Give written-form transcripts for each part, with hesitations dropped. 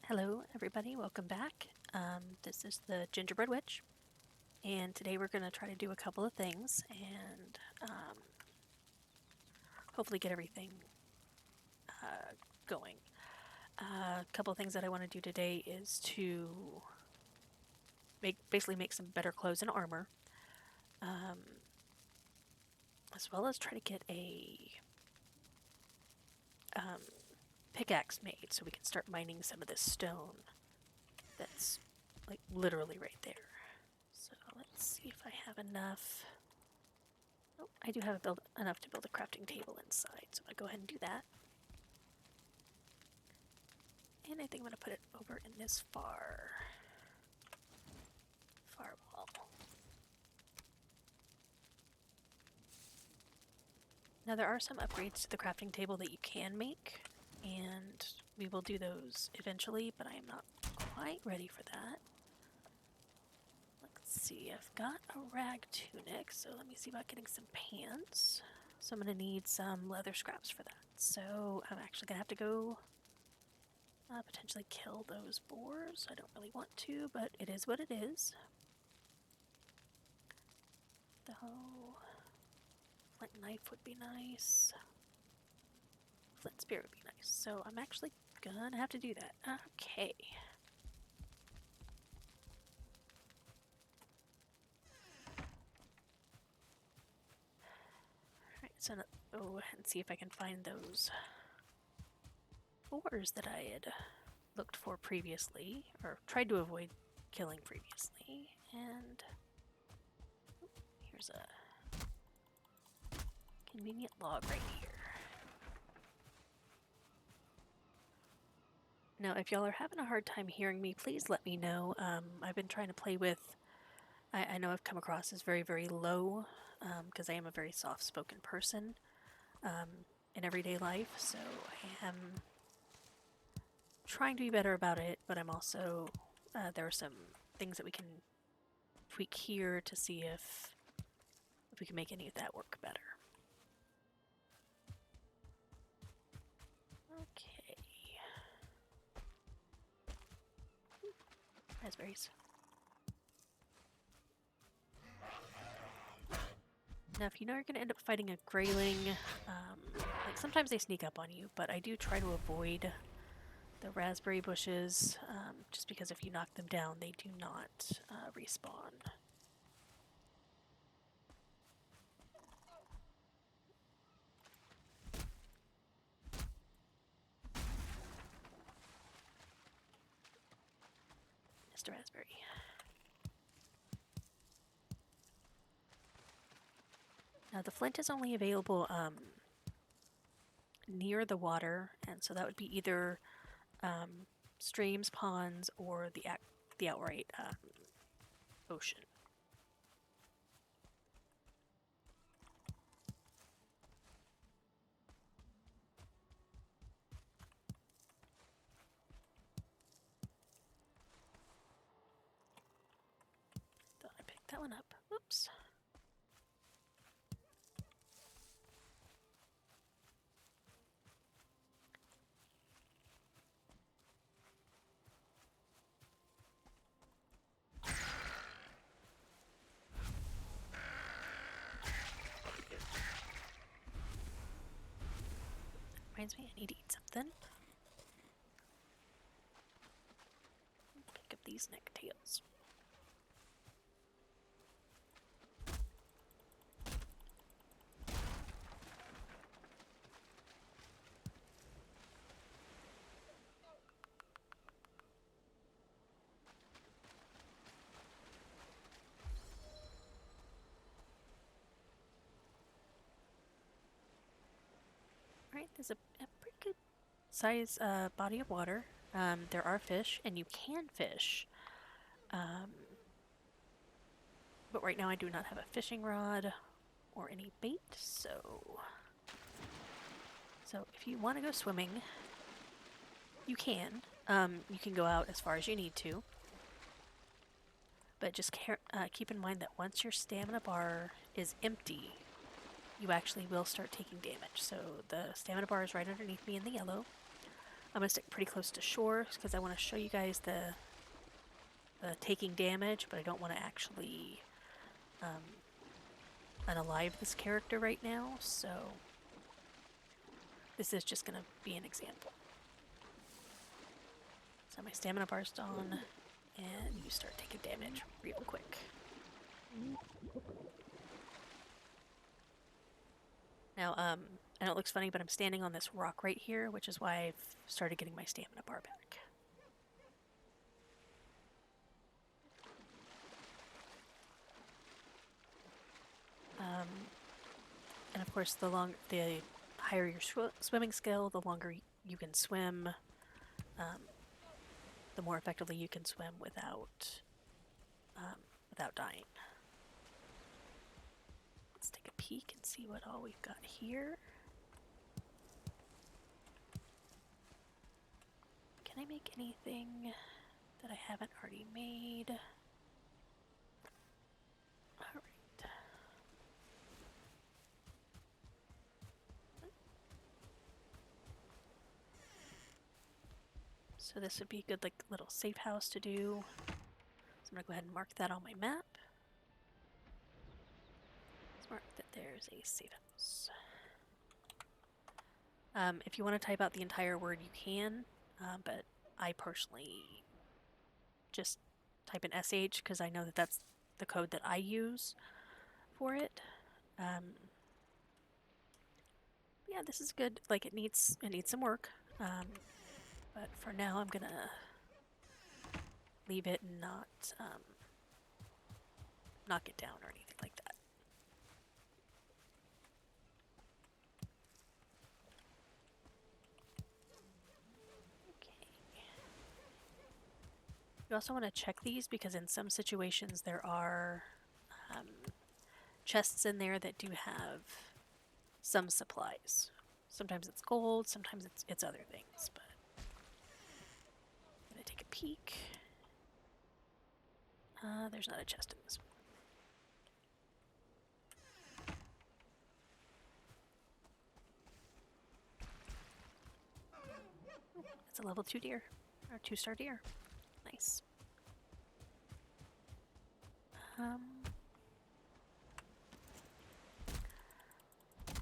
Hello, everybody. Welcome back. This is the Gingerbread Witch, and today we're going to try to do a couple of things and hopefully get everything going. A couple of things that I want to do today is to basically make some better clothes and armor, as well as try to get a pickaxe made so we can start mining some of this stone that's like literally right there. So let's see if I have enough. Oh, I do have enough to build a crafting table inside, so I'll go ahead and do that. And I think I'm going to put it over in this far wall. Now there are some upgrades to the crafting table that you can make, and we will do those eventually, but I am not quite ready for that. Let's see, I've got a rag tunic, so let me see about getting some pants. So I'm going to need some leather scraps for that. So I'm actually going to have to go potentially kill those boars. I don't really want to, but it is what it is. The whole flint knife would be nice. Flint spear would be nice. So I'm actually gonna have to do that. Okay. Alright, so go and see if I can find those boars that I had looked for previously, or tried to avoid killing previously. And here's a convenient log right here. Now, if y'all are having a hard time hearing me, please let me know. I've been trying to play with, I know I've come across as very, very low, because I am a very soft-spoken person in everyday life, so I am trying to be better about it, but I'm also, there are some things that we can tweak here to see if we can make any of that work better. Okay. Raspberries. Now, if you know you're going to end up fighting a grayling, like sometimes they sneak up on you, but I do try to avoid the raspberry bushes, just because if you knock them down, they do not respawn. Mr. Raspberry. Now the flint is only available near the water, and so that would be either streams, ponds, or the outright ocean. Thought I picked that one up. Oops. Reminds me I need to eat something. Pick up these necktails. Alright, there's a pretty good size body of water. There are fish, and you can fish. But right now I do not have a fishing rod or any bait, so if you want to go swimming, you can. You can go out as far as you need to. But just keep in mind that once your stamina bar is empty, you actually will start taking damage. So the stamina bar is right underneath me in the yellow. I'm going to stick pretty close to shore because I want to show you guys the taking damage, but I don't want to actually unalive this character right now, so this is just going to be an example. So my stamina bar's on, and you start taking damage real quick. Now, I know it looks funny, but I'm standing on this rock right here, which is why I've started getting my stamina bar back. And of course, the higher your swimming skill, the longer you can swim, the more effectively you can swim without dying. Let's take a peek and see what all we've got here. Can I make anything that I haven't already made? Alright. So this would be a good little safe house to do. So I'm going to go ahead and mark that on my map. Let's mark that there's a safe house. If you want to type out the entire word, you can, but I personally just type in SH because I know that that's the code that I use for it. Yeah, this is good. Like, it needs some work, but for now I'm gonna leave it and not knock it down or anything like that. You also want to check these because in some situations there are chests in there that do have some supplies. Sometimes it's gold, sometimes it's other things, but I'm gonna take a peek. There's not a chest in this one. It's a level 2 deer, or 2-star deer. Nice.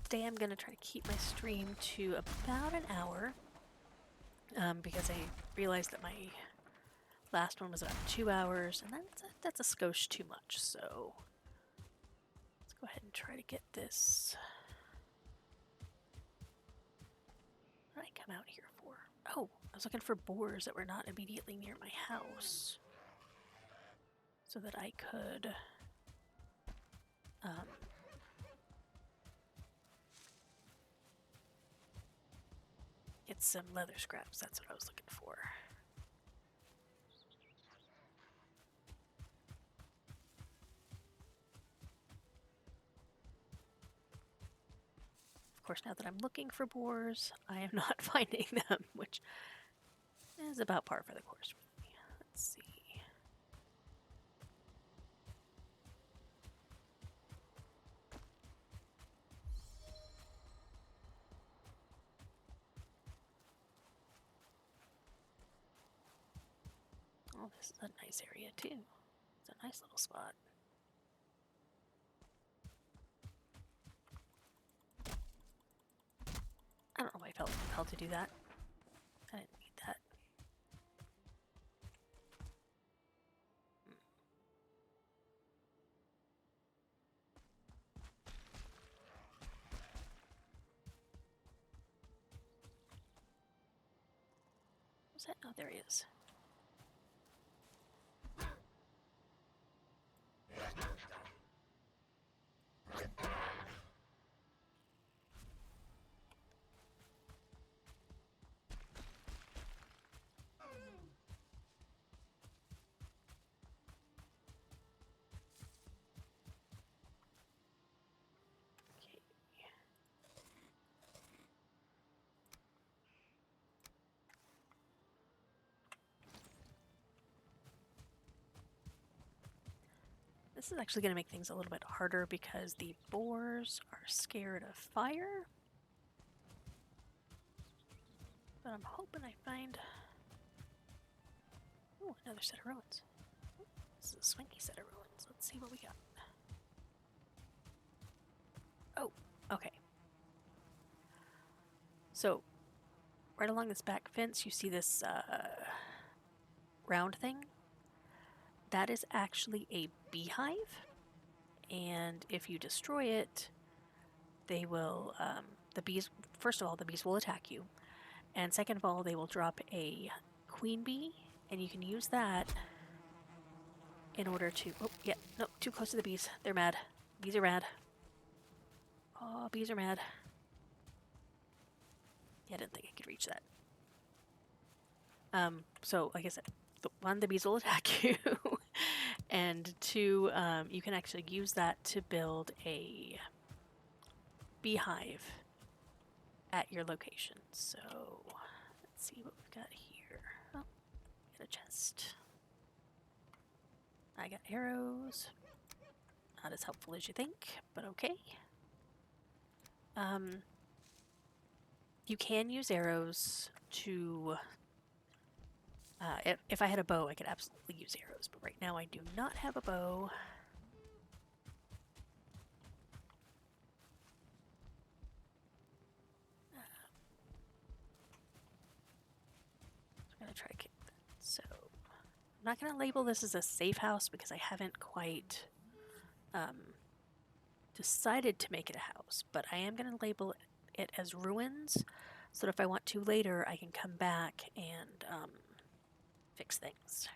Today I'm gonna try to keep my stream to about an hour, because I realized that my last one was about 2 hours, and that's a skosh too much, so let's go ahead and try to get this. What did I come out here for? Oh, I was looking for boars that were not immediately near my house, so that I could get some leather scraps. That's what I was looking for. Of course, now that I'm looking for boars, I am not finding them, which is about par for the course for me. Let's see. Oh, this is a nice area too. It's a nice little spot. I don't know why I felt compelled to do that. I didn't need that. What's that? Oh, there he is. This is actually going to make things a little bit harder because the boars are scared of fire. But what I'm hoping I find. Oh, another set of ruins. This is a swanky set of ruins. Let's see what we got. Oh, okay. So, right along this back fence, you see this round thing. That is actually a beehive. And if you destroy it, they will, the bees, first of all, the bees will attack you. And second of all, they will drop a queen bee, and you can use that in order to, oh, yeah, no, too close to the bees. They're mad. Bees are mad. Oh, bees are mad. Yeah, I didn't think I could reach that. So, like I said, one, the bees will attack you, and two, you can actually use that to build a beehive at your location. So, let's see what we've got here. Oh, got a chest. I got arrows. Not as helpful as you think, but okay. You can use arrows to... if I had a bow, I could absolutely use arrows, but right now I do not have a bow. I'm gonna try to kick that. So, I'm not gonna label this as a safe house because I haven't quite decided to make it a house, but I am gonna label it as ruins, so that if I want to later, I can come back and fix things.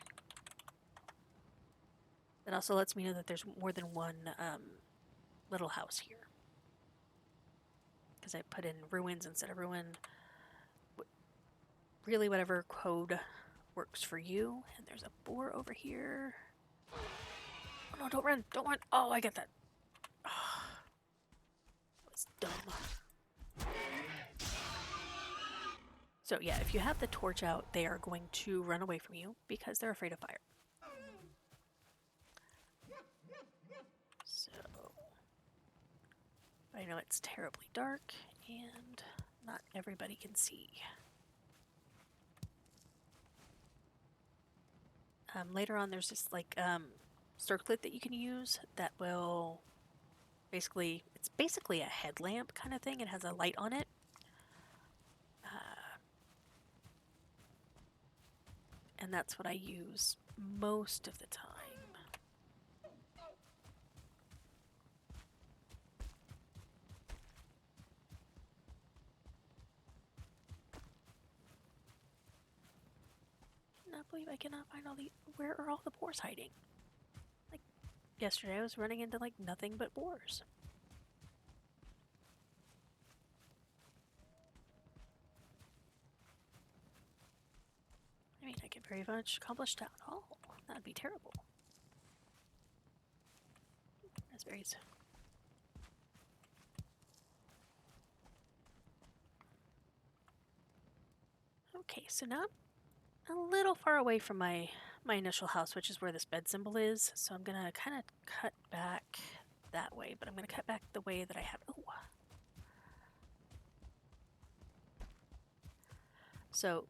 It also lets me know that there's more than one little house here. Because I put in ruins instead of ruin. Really, whatever code works for you. And there's a boar over here. Oh no, don't run! Don't run! Oh, I get that. Oh, that was dumb. So yeah, if you have the torch out, they are going to run away from you because they're afraid of fire. So, I know it's terribly dark and not everybody can see. Later on, there's this like circlet that you can use that will basically, it's basically a headlamp kind of thing. It has a light on it. And that's what I use most of the time. I cannot believe I cannot find all the... Where are all the boars hiding? Like, yesterday I was running into, like, nothing but boars. I mean, I could very much accomplish Town Hall. That'd be terrible. Raspberries. Okay, so now I'm a little far away from my initial house, which is where this bed symbol is. So I'm gonna kind of cut back that way, but I'm gonna cut back the way that I have. Oh. So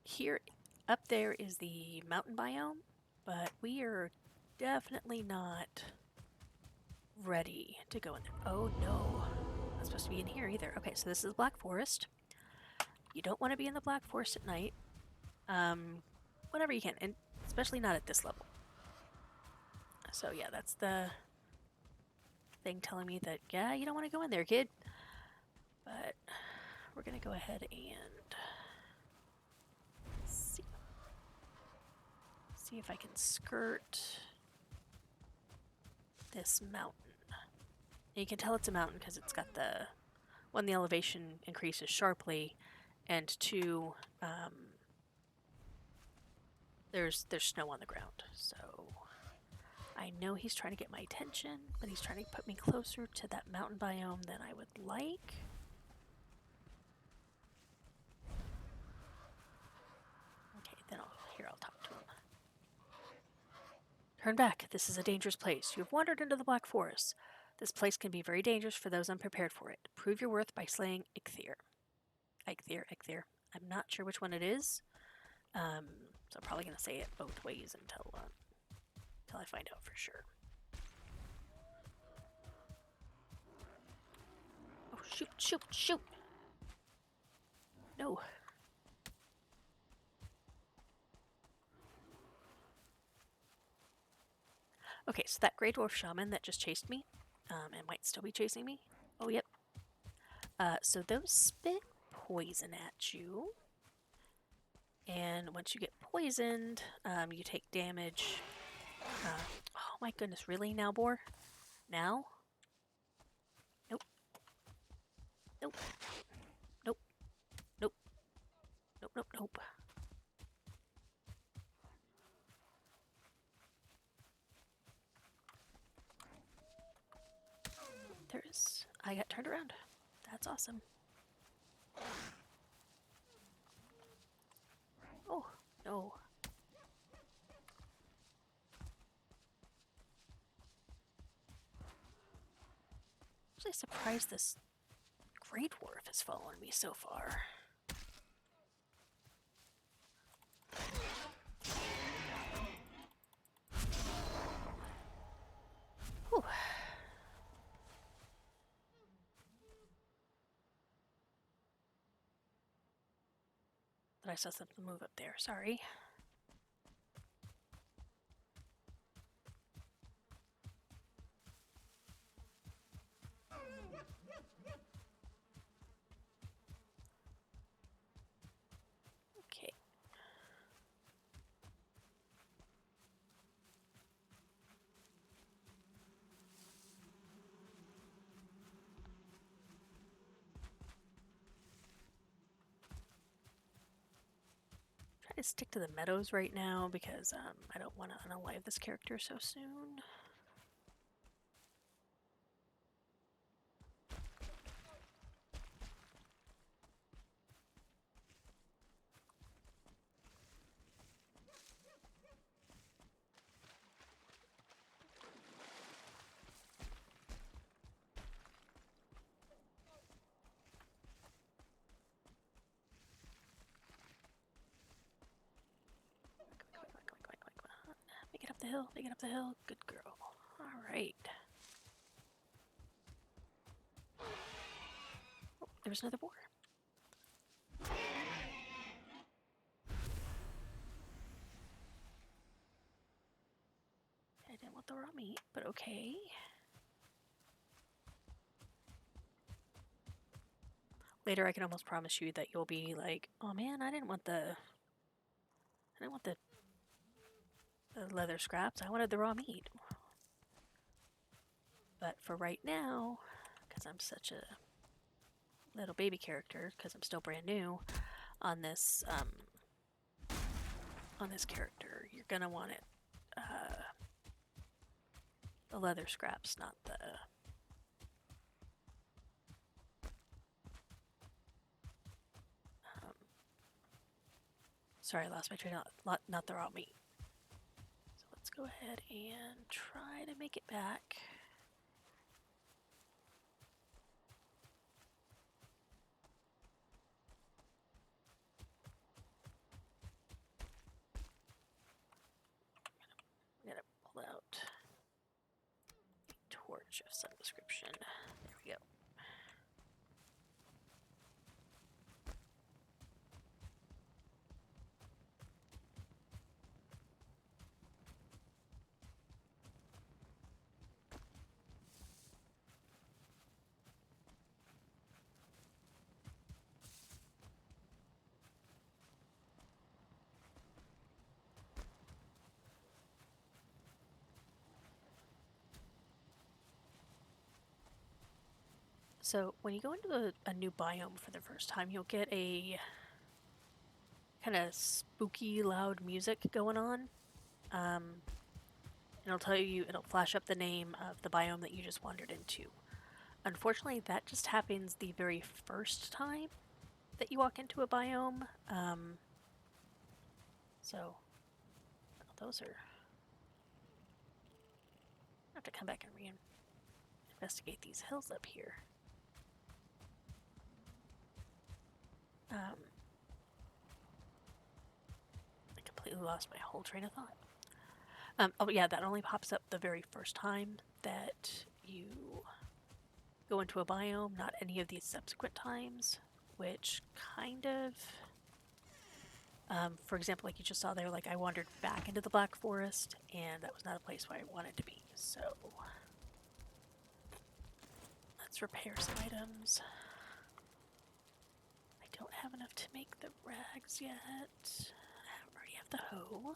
here, up there is the mountain biome, but we are definitely not ready to go in there. Oh no, not supposed to be in here either. Okay, so this is Black Forest. You don't want to be in the Black Forest at night. Whenever you can, and especially not at this level. So yeah, that's the thing telling me that, yeah, you don't want to go in there, kid. But we're gonna go ahead and see if I can skirt this mountain. And you can tell it's a mountain because it's got the, one, the elevation increases sharply, and two, there's snow on the ground. So I know he's trying to get my attention, but he's trying to put me closer to that mountain biome than I would like. Okay, then I'll talk to him. Turn back. This is a dangerous place. You have wandered into the Black Forest. This place can be very dangerous for those unprepared for it. Prove your worth by slaying Eikthyr. I'm not sure which one it is. So I'm probably going to say it both ways until I find out for sure. Oh, shoot, shoot, shoot! No. Okay, so that Grey Dwarf Shaman that just chased me, and might still be chasing me. Oh, yep. So those spit poison at you. And once you get poisoned, you take damage. Oh my goodness, really now, Boar? Now? Nope. Nope. Nope. Nope. Nope, nope, nope. There is. I got turned around. That's awesome. Oh, no. I'm actually surprised this Grey Dwarf has followed me so far. Whew. But I saw something move up there. Sorry. Okay. Try to stick to the meadows right now because I don't want to unalive this character so soon. Make it up the hill, make it up the hill. Good girl. Alright. Oh, there's another boar. I didn't want the raw meat, but okay. Later I can almost promise you that you'll be like, oh man, I didn't want the leather scraps, I wanted the raw meat. But for right now, because I'm such a little baby character, because I'm still brand new on this character, you're gonna want it the leather scraps, not the sorry, I lost my train of thought, not the raw meat. So let's go ahead and try to make it back. I'm gonna pull out a torch of some description. There we go. So when you go into a new biome for the first time, you'll get a kind of spooky, loud music going on. It'll tell you, it'll flash up the name of the biome that you just wandered into. Unfortunately, that just happens the very first time that you walk into a biome. So those are. I have to come back and investigate these hills up here. completely lost my whole train of thought. Oh yeah, that only pops up the very first time that you go into a biome, not any of these subsequent times, which kind of, for example, like you just saw there, like I wandered back into the Black Forest, and that was not a place where I wanted to be, so let's repair some items. I don't have enough to make the rags yet. I already have the hoe.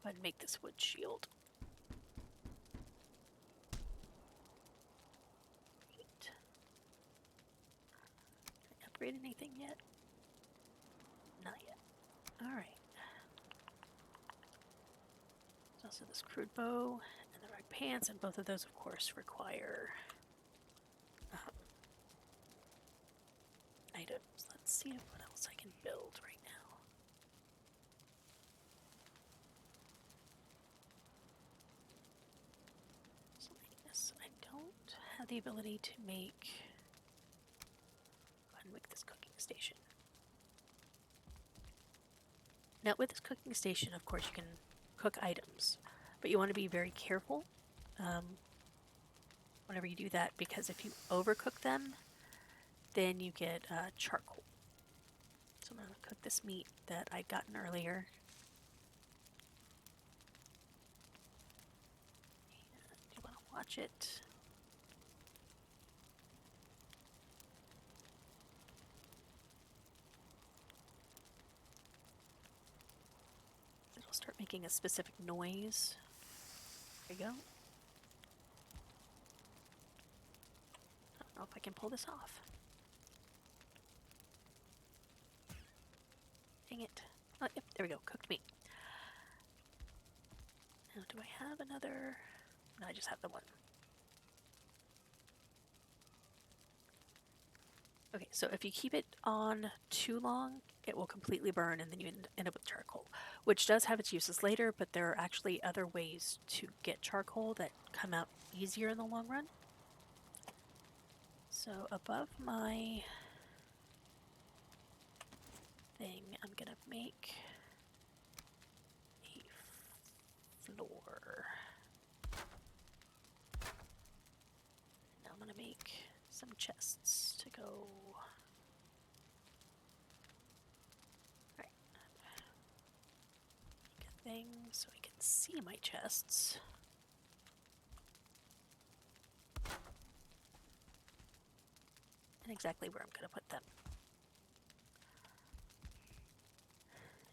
Go ahead and make this wood shield. Great. Can I upgrade anything yet? Not yet. Alright. There's also this crude bow and the rag pants, and both of those, of course, require items. Let's see what else I can build right now. So I guess I don't have the ability to make. Go ahead and make this cooking station. Now, with this cooking station, of course, you can cook items, but you want to be very careful whenever you do that, because if you overcook them, then you get charcoal. So I'm going to cook this meat that I'd gotten earlier. And you want to watch it. It'll start making a specific noise. There you go. I don't know if I can pull this off. Dang it. Oh, yep, there we go. Cooked meat. Now, do I have another? No, I just have the one. Okay, so if you keep it on too long, it will completely burn and then you end up with charcoal, which does have its uses later, but there are actually other ways to get charcoal that come out easier in the long run. So above my thing, I'm gonna make a floor. Now I'm gonna make some chests to go. Alright. Make a thing so I can see my chests. And exactly where I'm gonna put them.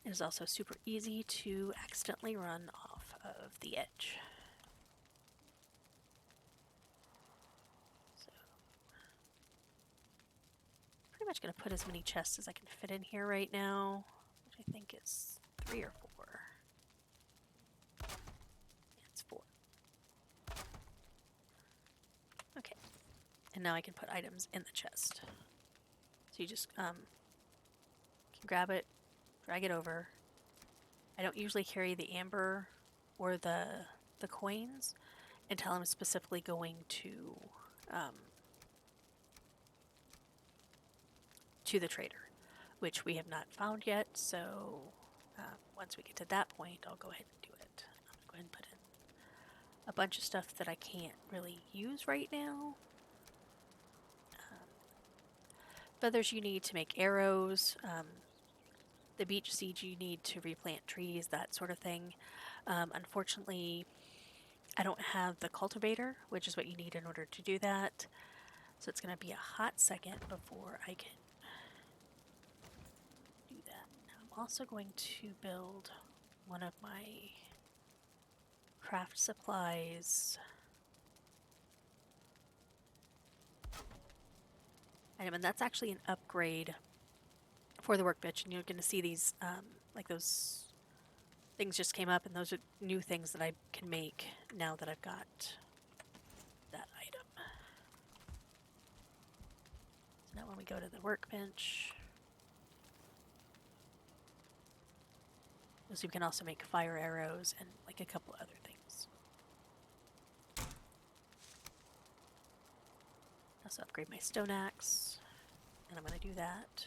It is also super easy to accidentally run off of the edge. So, pretty much going to put as many chests as I can fit in here right now, which I think is 3 or 4. Yeah, it's 4. Okay, and now I can put items in the chest. So you just can grab it, drag it over. I don't usually carry the amber or the coins until I'm specifically going to the trader, which we have not found yet. So once we get to that point, I'll go ahead and do it. I'm gonna go ahead and put in a bunch of stuff that I can't really use right now. Feathers you need to make arrows. The beech seeds you need to replant trees, that sort of thing. Unfortunately, I don't have the cultivator, which is what you need in order to do that. So it's going to be a hot second before I can do that. Now I'm also going to build one of my craft supplies item, and that's actually an upgrade for the workbench, and you're going to see these, like those things just came up, and those are new things that I can make now that I've got that item. So now when we go to the workbench, so you can also make fire arrows and like a couple other things. Also upgrade my stone axe, and I'm going to do that.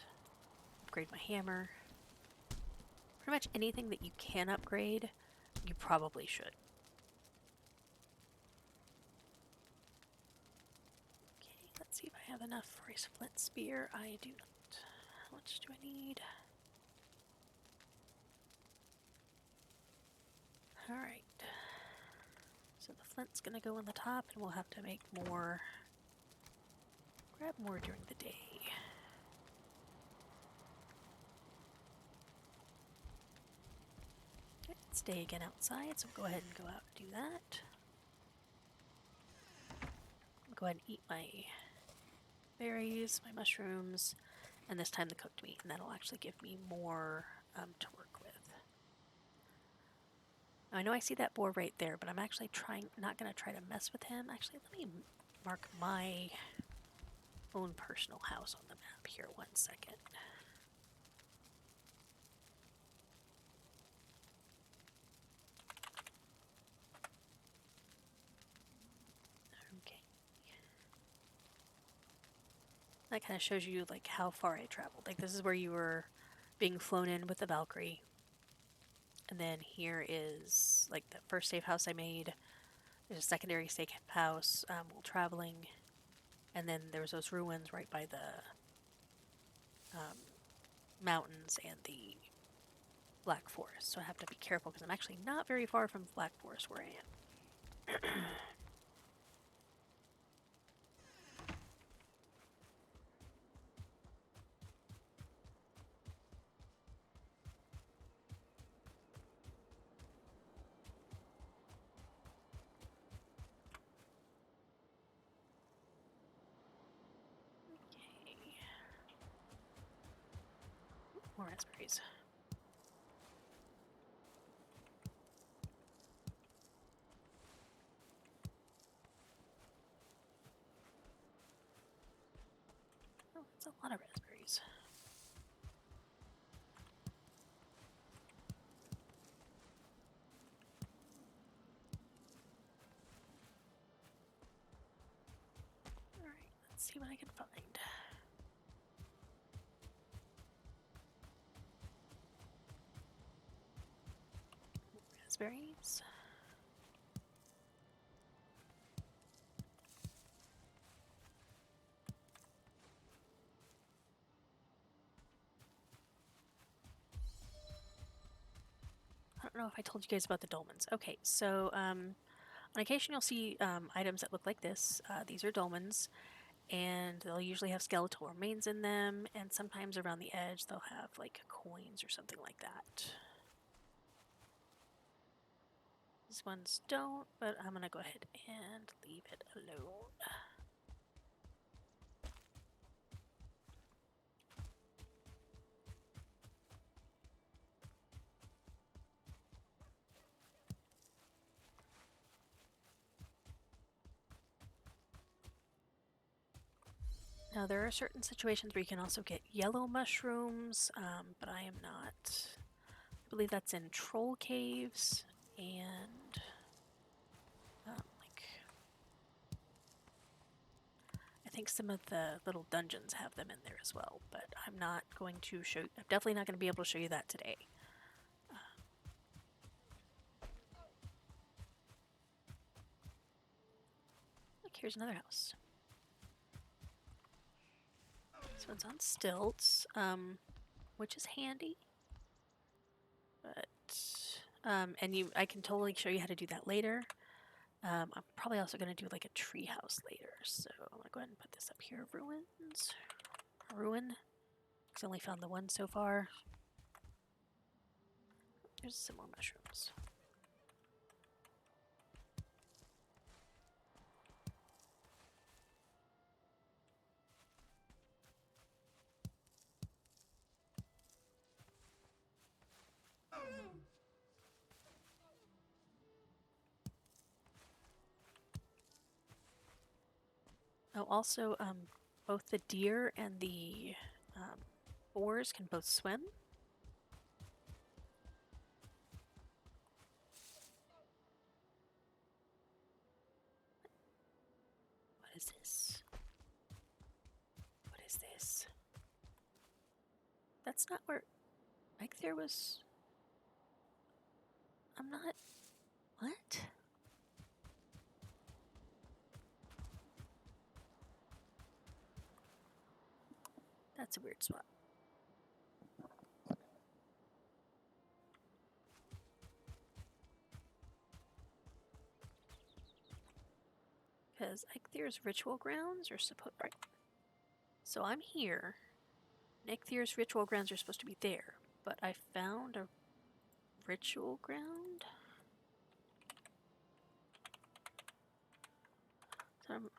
Upgrade my hammer. Pretty much anything that you can upgrade, you probably should. Okay, let's see if I have enough for a flint spear. I do not. How much do I need? Alright. So the flint's gonna go on the top, and we'll have to make more. Grab more during the day. Okay, it's day again outside, so we'll go ahead and go out and do that. I'll go ahead and eat my berries, my mushrooms, and this time the cooked meat, and that'll actually give me more to work with. Now, I know I see that boar right there, but I'm actually not going to try to mess with him. Actually, let me mark my own personal house on the map here 1 second. Okay. That kind of shows you like how far I traveled. Like this is where you were being flown in with the Valkyrie. And then here is like the first safe house I made. There's a secondary safe house while traveling. And then there was those ruins right by the mountains and the Black Forest. So I have to be careful because I'm actually not very far from Black Forest where I am. More raspberries. Oh, that's a lot of raspberries. Alright, let's see what I can find. Raspberries. I don't know if I told you guys about the dolmens. Okay, so on occasion you'll see items that look like this. These are dolmens, and they'll usually have skeletal remains in them, and sometimes around the edge they'll have like coins or something like that. These ones don't, but I'm gonna go ahead and leave it alone. Now there are certain situations where you can also get yellow mushrooms, but I am not. I believe that's in troll caves and like I think some of the little dungeons have them in there as well. But I'm not going to show. I'm definitely not going to be able to show you that today. Look, here's another house. This one's on stilts, which is handy. But I can totally show you how to do that later. I'm probably also going to do like a tree house later. So I'm going to go ahead and put this up here. Ruin. Because I only found the one so far. There's some more mushrooms. Oh, also, both the deer and the boars can both swim. What is this? What is this? That's not where... Like there was... I'm not... What? That's a weird spot. Because Eikthyre's ritual grounds are supposed... Right. So I'm here. Eikthyre's ritual grounds are supposed to be there. But I found a ritual ground? So I'm going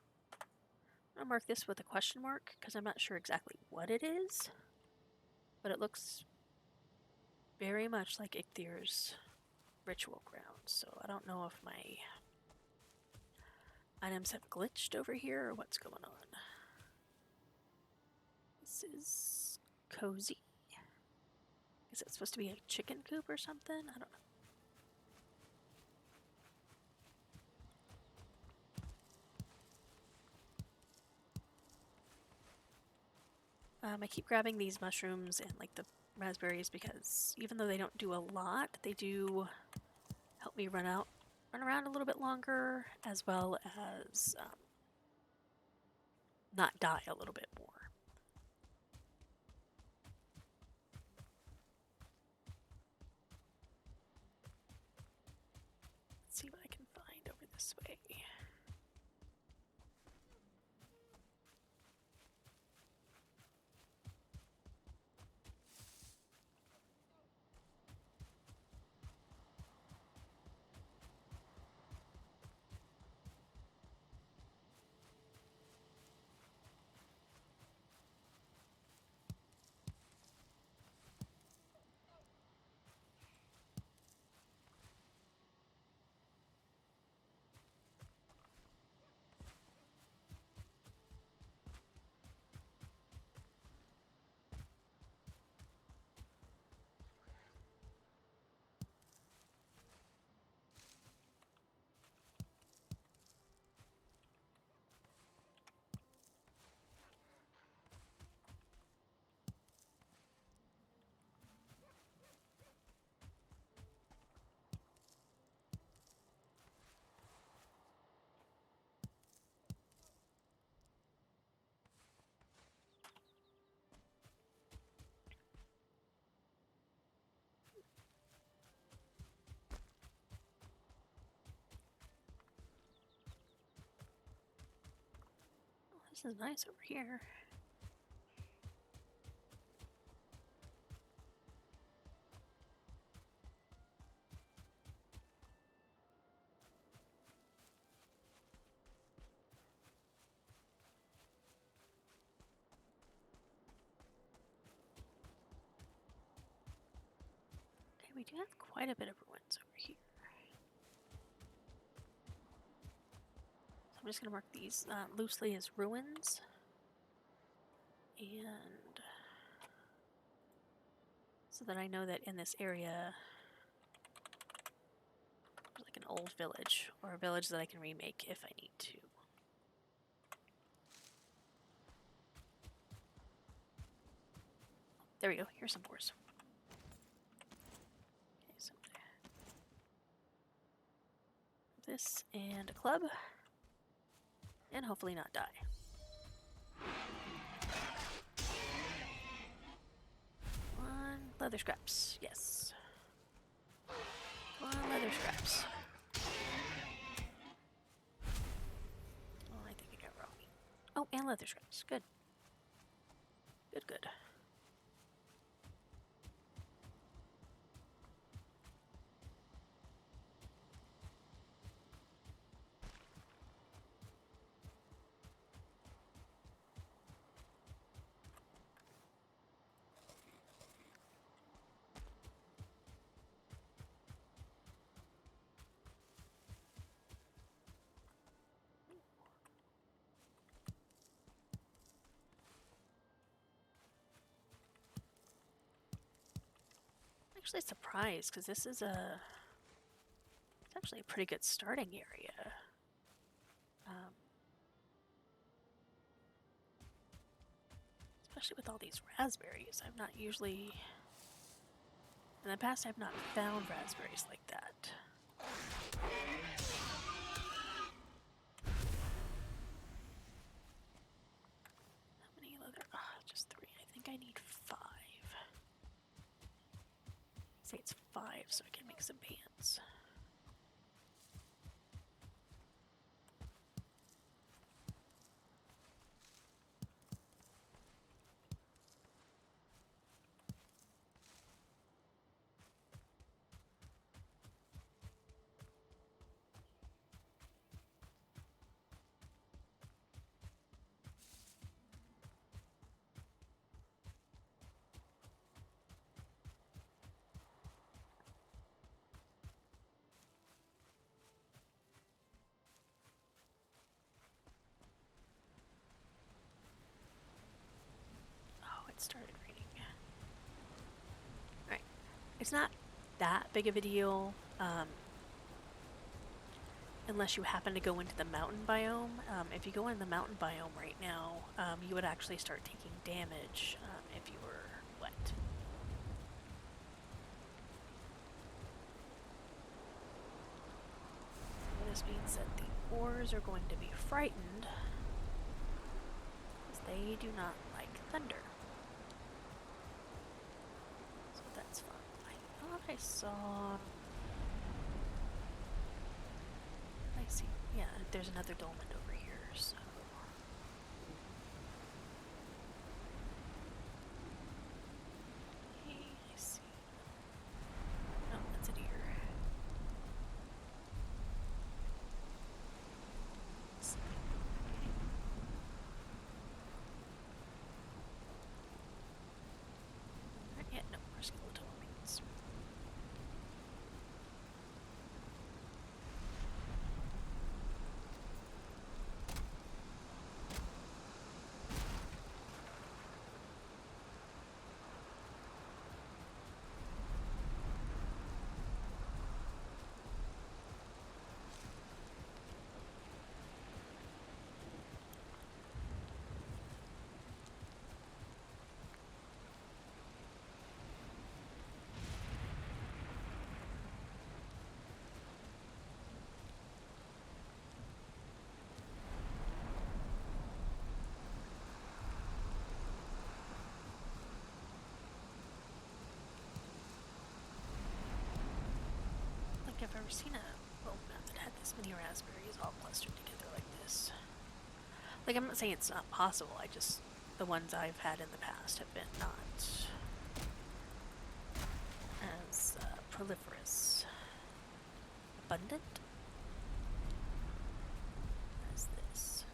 to mark this with a question mark because I'm not sure exactly what it is. But it looks very much like Eikthyre's ritual grounds. So I don't know if my items have glitched over here or what's going on. This is cozy. Is it supposed to be a chicken coop or something? I don't know. I keep grabbing these mushrooms and like the raspberries because even though they don't do a lot, they do help me run around a little bit longer, as well as not die a little bit more. Let's see what I can find over this way. This is nice over here. Okay, we do have quite a bit of ruins over here. So I'm just going to mark these loosely as ruins. And so that I know that in this area, there's like an old village, or a village that I can remake if I need to. There we go, here's some boars. Okay, so this and a club, and hopefully not die. One leather scraps, yes. One leather scraps. Oh, I think I got wrong. Oh, and leather scraps, good. Good, good. Actually surprised because this is it's actually a pretty good starting area. Especially with all these raspberries. I'm not usually In the past, I've not found raspberries like that. How many leather? Oh, just 3. I think I need 5. Say it's 5 so I can make some pants. It started raining. Alright. It's not that big of a deal, unless you happen to go into the mountain biome. If you go in the mountain biome right now, you would actually start taking damage if you were wet. This means that the ores are going to be frightened, because they do not like thunder. So that's fun. I thought I saw... I see. Yeah, there's another dolmen over here, so... Okay, I see. Oh, that's a deer. Yeah, no more skeletal remains. I've ever seen a boat map that had this many raspberries all clustered together like this. Like, I'm not saying it's not possible, the ones I've had in the past have been not as proliferous. Abundant? As this.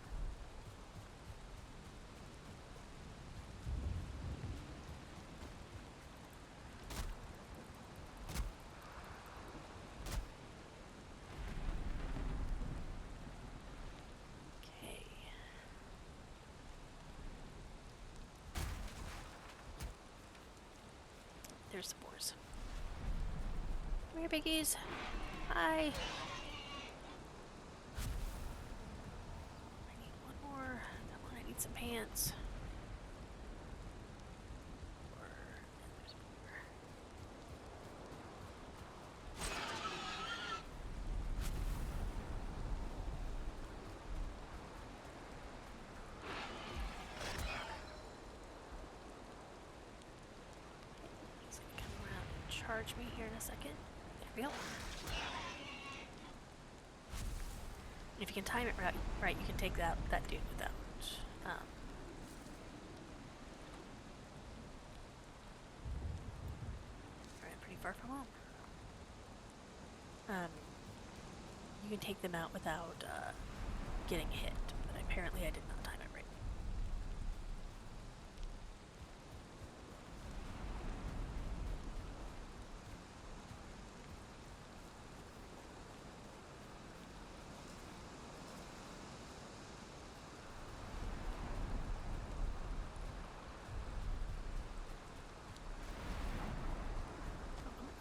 There's the boars. Come here, piggies. Hi. I need one more. Come on, I need some pants. There's more. He's gonna come around and charge me here in a second. There we go. If you can time it right, you can take that dude without. Alright, pretty far from home. You can take them out without getting hit, but apparently I did not time it right.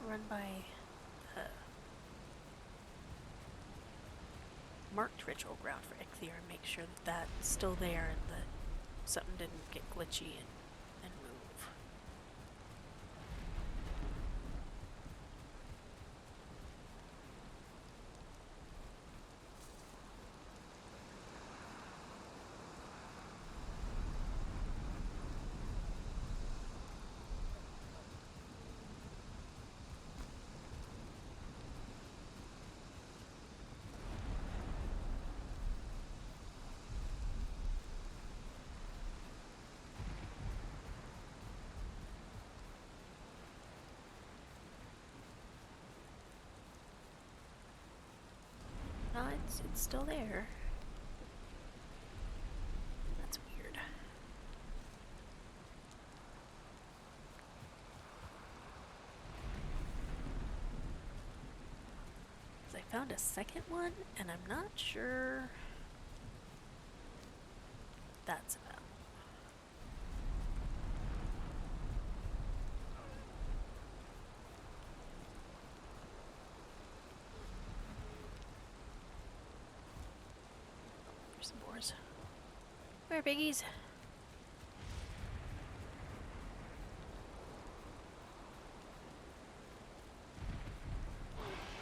Run by marked ritual ground for Icthier and make sure that that's still there and that something didn't get glitchy and move. It's still there. That's weird. I found a second one, and I'm not sure what that's about. There's some boars. Where, piggies?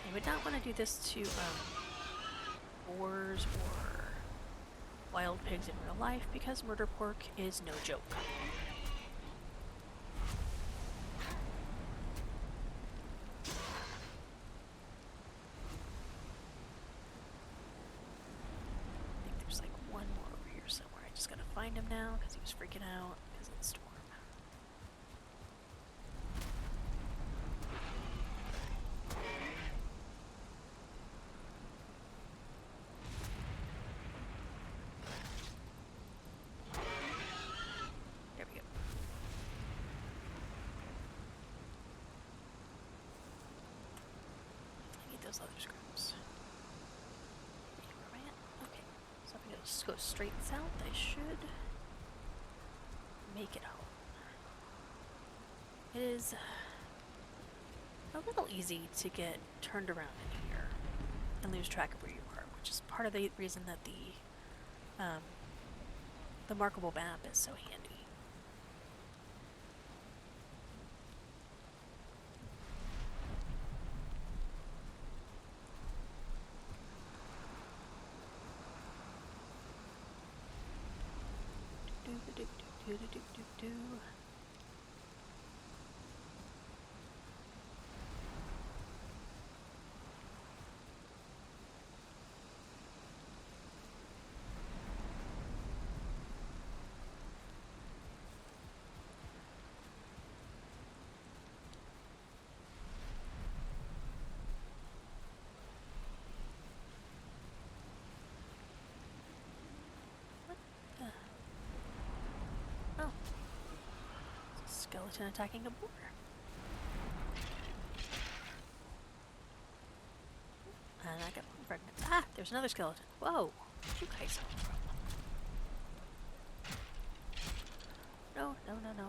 I would not want to do this to boars or wild pigs in real life because murder pork is no joke. I think there's like one more over here somewhere. I just gotta find him now because he was freaking out because of the storm. Other scraps. Where am I at? Okay, so if I just go straight south, I should make it home. It is a little easy to get turned around in here and lose track of where you are, which is part of the reason that the markable map is so handy. Oh. It's a skeleton attacking a boar. And I got fragments. Ah! There's another skeleton. Whoa! Where'd you guys come from? No, no, no, no.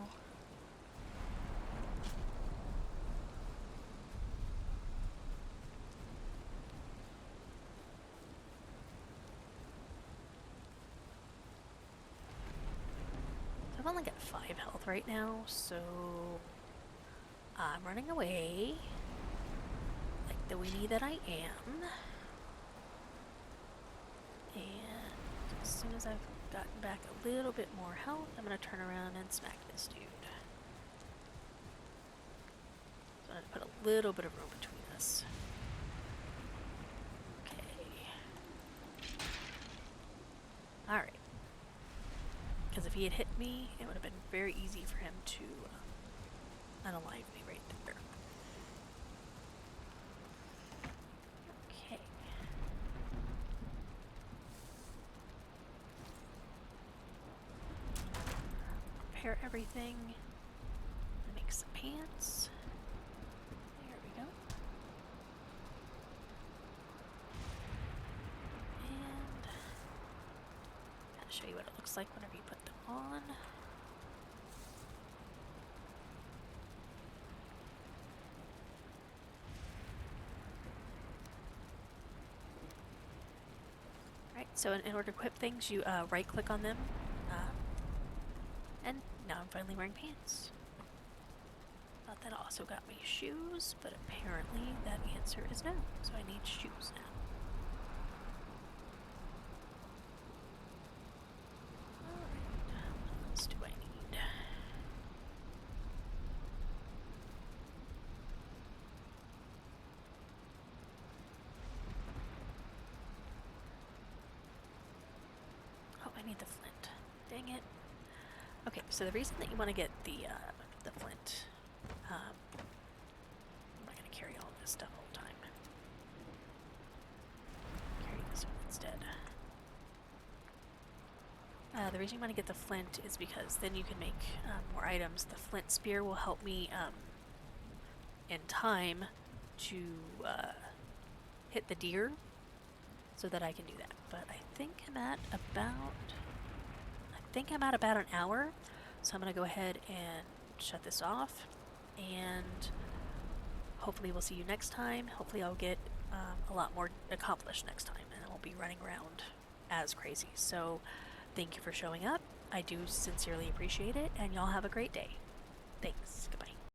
I've only got 5 health right now, so I'm running away like the weenie that I am. And as soon as I've gotten back a little bit more health, I'm gonna turn around and smack this dude. So I'm gonna put a little bit of room between us. Okay. Alright. Because if he had hit me, it would have been very easy for him to unalive me right there. Okay. Repair everything. Make some pants. There we go. And kind of show you what it looks like whenever you put them on. Alright, so in order to equip things, you right click on them, and now I'm finally wearing pants. Thought that also got me shoes, but apparently that answer is no, so I need shoes now. What else do I need? Oh, I need the flint. Dang it. Okay, so the reason that you want to get the flint, I'm not going to carry all this stuff all the time. Carry this the reason you want to get the flint is because then you can make more items. The flint spear will help me in time to hit the deer so that I can do that. But I think I'm at about an hour, so I'm gonna go ahead and shut this off, and hopefully we'll see you next time. Hopefully I'll get a lot more accomplished next time, and I won't be running around as crazy. So thank you for showing up. I do sincerely appreciate it, and y'all have a great day. Thanks. Goodbye.